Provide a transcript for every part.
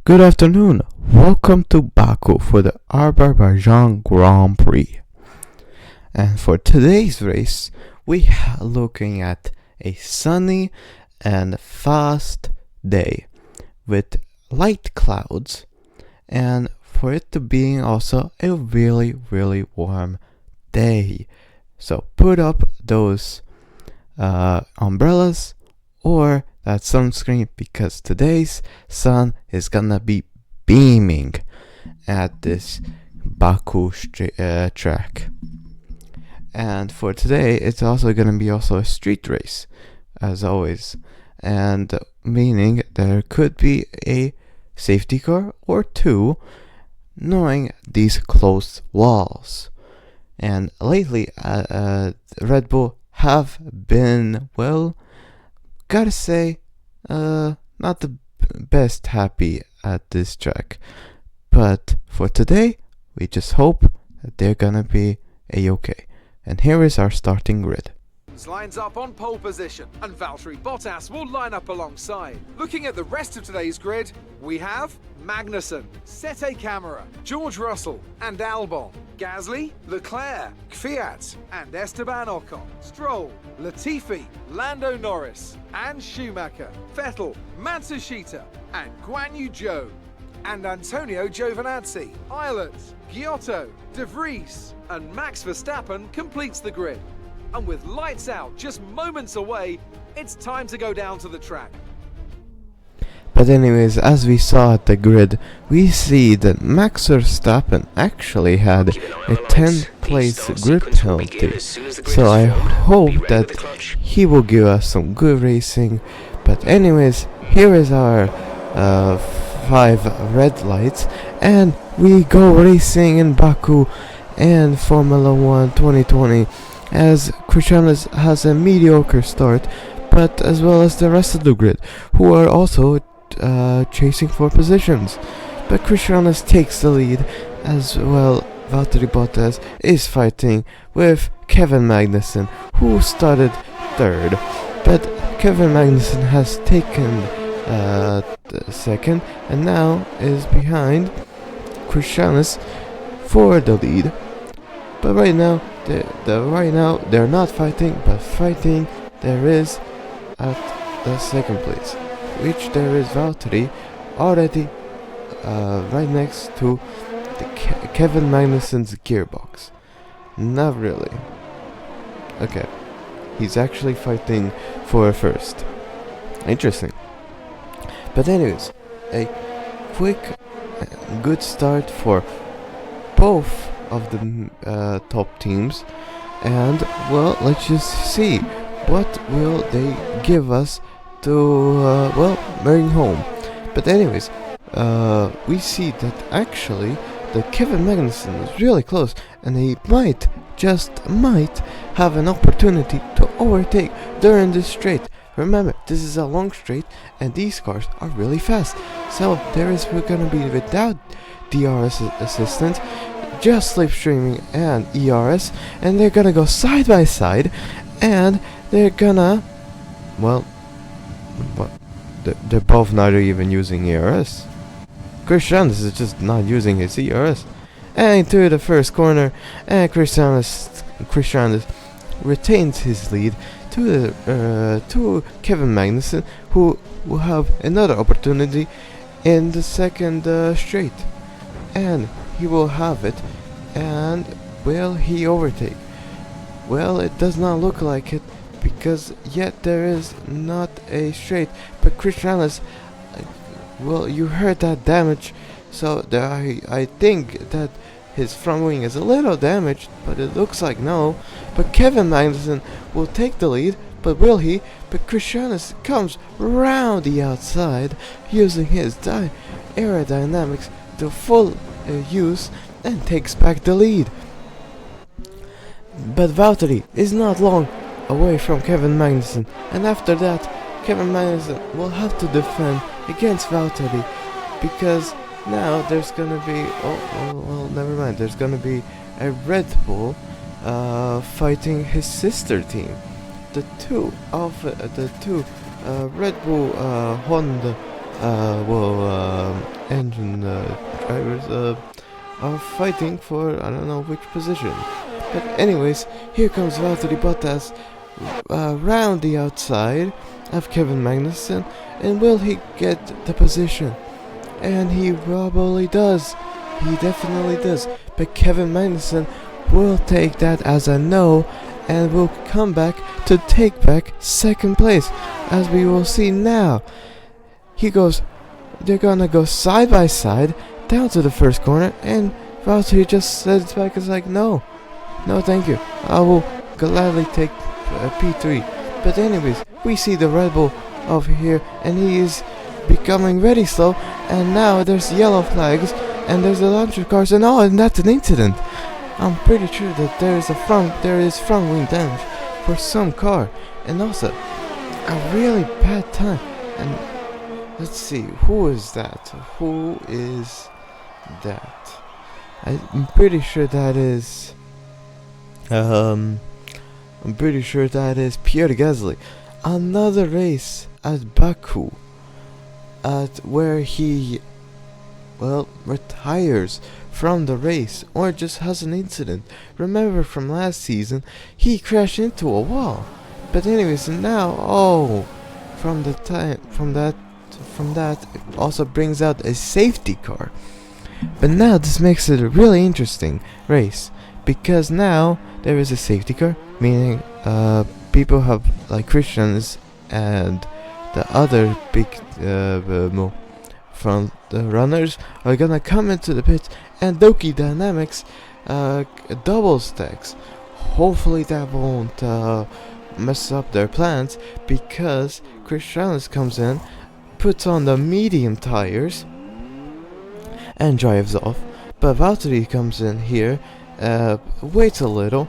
Good afternoon. Welcome to Baku for the Azerbaijan Grand Prix. And for today's race, we are looking at a sunny and fast day with light clouds, and for it to be also a really warm day. So put up those umbrellas or that sunscreen, because today's sun is gonna be beaming at this Baku track. And for today, it's also gonna be a street race, as always, and meaning there could be a safety car or two, knowing these closed walls. And lately, Red Bull have been, well, gotta say, not the best happy at this track. But for today, we just hope that they're gonna be a-okay. And here is our starting grid. Lines up on pole position, and Valtteri Bottas will line up alongside. Looking at the rest of today's grid, we have Magnussen, Sete Camara, George Russell and Albon, Gasly, Leclerc, Kvyat and Esteban Ocon, Stroll, Latifi, Lando Norris and Schumacher, Vettel, Matsushita and Guan Yu Zhou, and Antonio Giovinazzi, Eilert, Giotto, De Vries and Max Verstappen completes the grid. And with lights out just moments away, it's time to go down to the track. But anyways, as we saw at the grid, we see that Max Verstappen actually had a 10th place grid penalty. So I hope that he will give us some good racing. But anyways, here is our 5 red lights, and we go racing in Baku and Formula 1 2020. As Christianus has a mediocre start, but as well as the rest of the grid, who are also chasing for positions. But Christianus takes the lead, as well Valtteri Bottas is fighting with Kevin Magnussen, who started 3rd. But Kevin Magnussen has taken 2nd, and now is behind Christianus for the lead. But right now, they're not fighting, but fighting there is at the 2nd place, which there is Valtteri already right next to the Kevin Magnussen's gearbox. Not really. Okay, he's actually fighting for 1st. Interesting. But anyways, a quick, good start for both of the top teams, and well, let's just see what will they give us to bring home. But anyways, we see that actually the Kevin Magnussen is really close, and he might have an opportunity to overtake during this straight. Remember, this is a long straight, and these cars are really fast, so we're gonna be without DRS assistance, just slipstreaming and ERS, and they're gonna go side by side, and they're gonna, well, they're both not even using ERS. Christianus is just not using his ERS, and into the first corner, and Christianus retains his lead to Kevin Magnussen, who will have another opportunity in the 2nd straight, and he will have it. And will he overtake? Well, it does not look like it, because yet there is not a straight. But Christianus, well, you heard that damage, so I think that his front wing is a little damaged, but it looks like no. But Kevin Magnussen will take the lead, but will he? But Christianus comes round the outside using his aerodynamics to full use, and takes back the lead. But Valtteri is not long away from Kevin Magnussen, and after that Kevin Magnussen will have to defend against Valtteri, because now there's gonna be never mind, there's gonna be a Red Bull fighting his sister team. The two Red Bull Honda engine drivers are fighting for I don't know which position. But anyways, here comes Valtteri Bottas round the outside of Kevin Magnussen, and will he get the position? And he probably does. He definitely does. But Kevin Magnussen will take that as a no and will come back to take back second place, as we will see now. They're gonna go side by side down to the first corner, and Valtteri just says back, is like, no thank you, I will gladly take P3. But anyways, we see the Red Bull over here, and he is becoming very slow, and now there's yellow flags, and there's a launcher cars, and that's an incident. I'm pretty sure that there is front wing damage for some car, and also a really bad time. And let's see, who is that? I'm pretty sure that is Pierre Gasly. Another race at Baku, where he retires from the race or just has an incident. Remember from last season, he crashed into a wall. But anyways, now from that it also brings out a safety car. But now this makes it a really interesting race, because now there is a safety car, meaning people have like Christians and the other big front runners are gonna come into the pit, and Doki Dynamics double stacks. Hopefully that won't mess up their plans, because Christianus comes in, puts on the medium tires and drives off. But Valtteri comes in here, waits a little,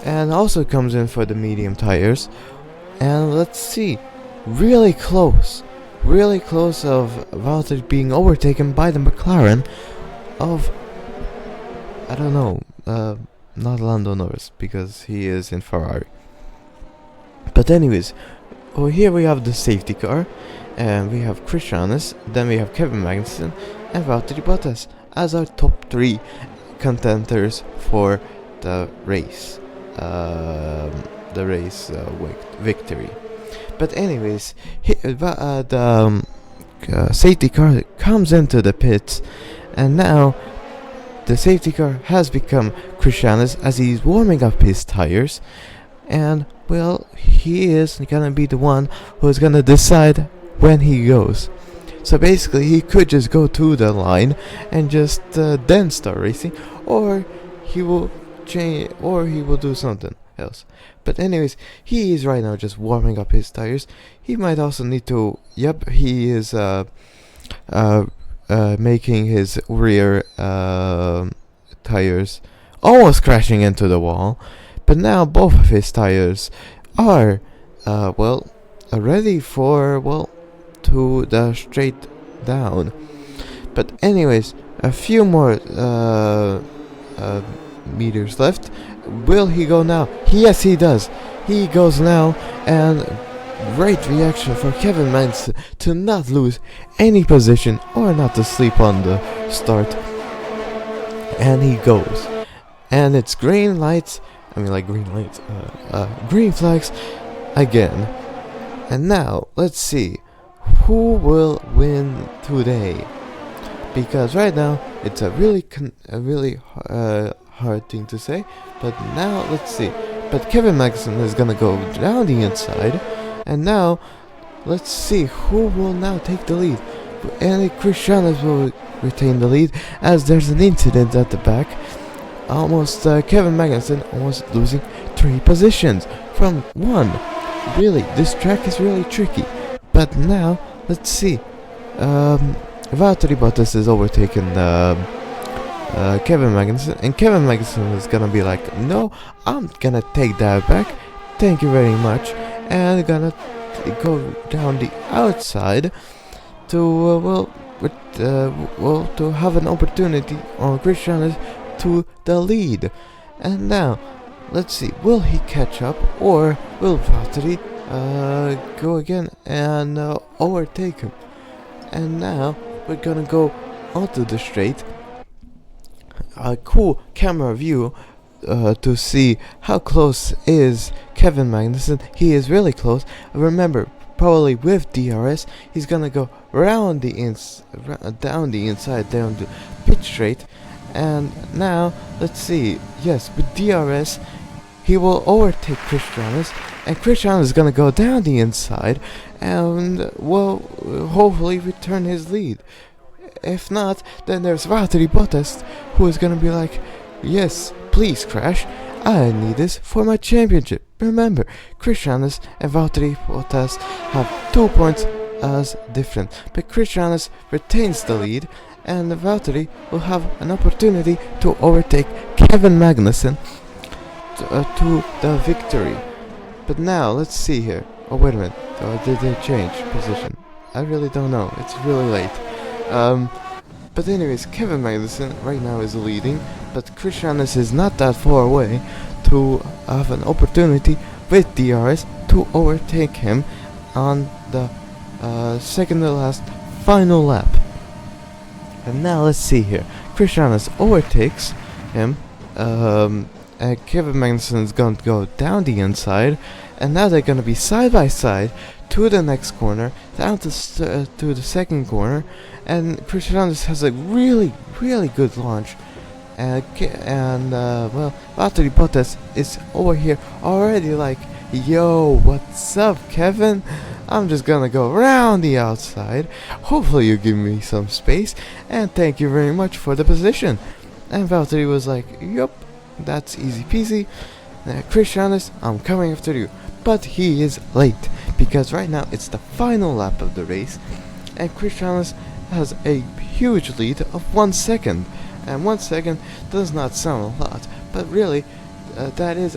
and also comes in for the medium tires. And let's see, really close of Valtteri being overtaken by the McLaren of, I don't know, not Lando Norris, because he is in Ferrari. But anyways, here we have the safety car, and we have Christianus, then we have Kevin Magnussen and Valtteri Bottas as our top 3 contenders for the race. Victory. But anyways, the safety car comes into the pits, and now the safety car has become Christianus as he's warming up his tires, and he is gonna be the one who's gonna decide when he goes. So basically, he could just go to the line and just then start racing, or he will change, or he will do something else. But anyways, he is right now just warming up his tires. He might also need to. He is making his rear tires almost crashing into the wall. But now both of his tires are ready for to the straight down. But anyways, a few more meters left. Will he go now? Yes, he does. He goes now, and great reaction for Kevin Magnussen to not lose any position or not to sleep on the start. And he goes, and it's green flags again. And now let's see who will win today, because right now it's a really hard thing to say. But now let's see. But Kevin Magnussen is gonna go down the inside, and now let's see who will now take the lead. And Christianus will retain the lead, as there's an incident at the back. Kevin Magnussen almost losing 3 positions from 1. Really, this track is really tricky. But now let's see. Valtteri Bottas is overtaken Kevin Magnussen, and Kevin Magnussen is gonna be like, no, I'm gonna take that back, thank you very much, and gonna go down the outside to to have an opportunity on Christianus to the lead. And now let's see, will he catch up, or will Valtteri go again and overtake him? And now we're gonna go onto the straight. A cool camera view to see how close is Kevin Magnussen. He is really close. Remember, probably with DRS, he's gonna go down the inside, down the pit straight. And now let's see. Yes, with DRS, he will overtake Christianus, and Christianus is gonna go down the inside, and well, hopefully return his lead. If not, then there's Valtteri Bottas, who is gonna be like, yes, please crash, I need this for my championship. Remember, Christianus and Valtteri Bottas have 2 points as different, but Christianus retains the lead, and Valtteri will have an opportunity to overtake Kevin Magnussen to the victory. But now, let's see here. Oh, wait a minute. Did they change position? I really don't know. It's really late. But anyways, Kevin Magnussen right now is leading, but Christianus is not that far away to have an opportunity with DRS to overtake him on the second to last final lap. And now let's see here. Christianus overtakes him, and Kevin Magnussen is going to go down the inside, and now they're going to be side by side to the next corner, down to the second corner, and Christianus has a really good launch, well, Valtteri Bottas is over here already like, yo, what's up, Kevin? I'm just gonna go around the outside. Hopefully you give me some space, and thank you very much for the position. And Valtteri was like, yup, that's easy peasy. Christianus, I'm coming after you. But he is late, because right now it's the final lap of the race, and Christianus has a huge lead of 1 second. And 1 second does not sound a lot, but really, that is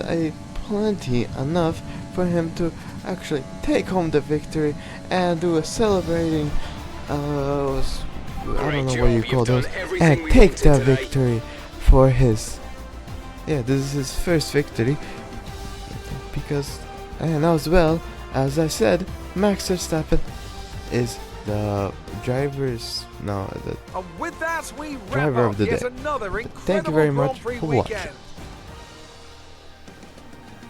plenty enough for him to actually take home the victory and do a celebrating, I don't know what you call those, and take the victory for his, this is his first victory, because, and as well, as I said, Max Verstappen is the driver's, and with that, we driver of the day. Thank you very much for watching.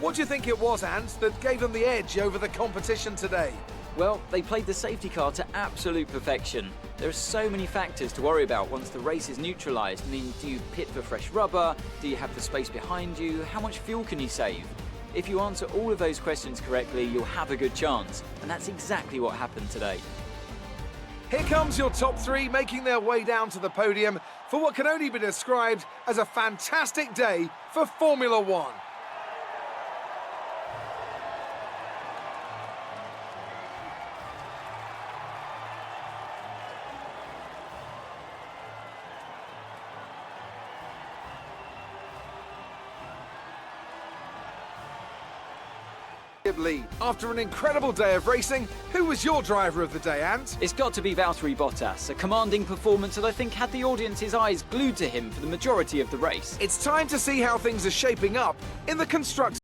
What do you think it was, Ant, that gave them the edge over the competition today? Well, they played the safety car to absolute perfection. There are so many factors to worry about once the race is neutralised. I mean, do you pit for fresh rubber? Do you have the space behind you? How much fuel can you save? If you answer all of those questions correctly, you'll have a good chance. And that's exactly what happened today. Here comes your top three making their way down to the podium for what can only be described as a fantastic day for Formula One. Lead. After an incredible day of racing, who was your driver of the day, Ant? It's got to be Valtteri Bottas, a commanding performance that I think had the audience's eyes glued to him for the majority of the race. It's time to see how things are shaping up in the Constructors'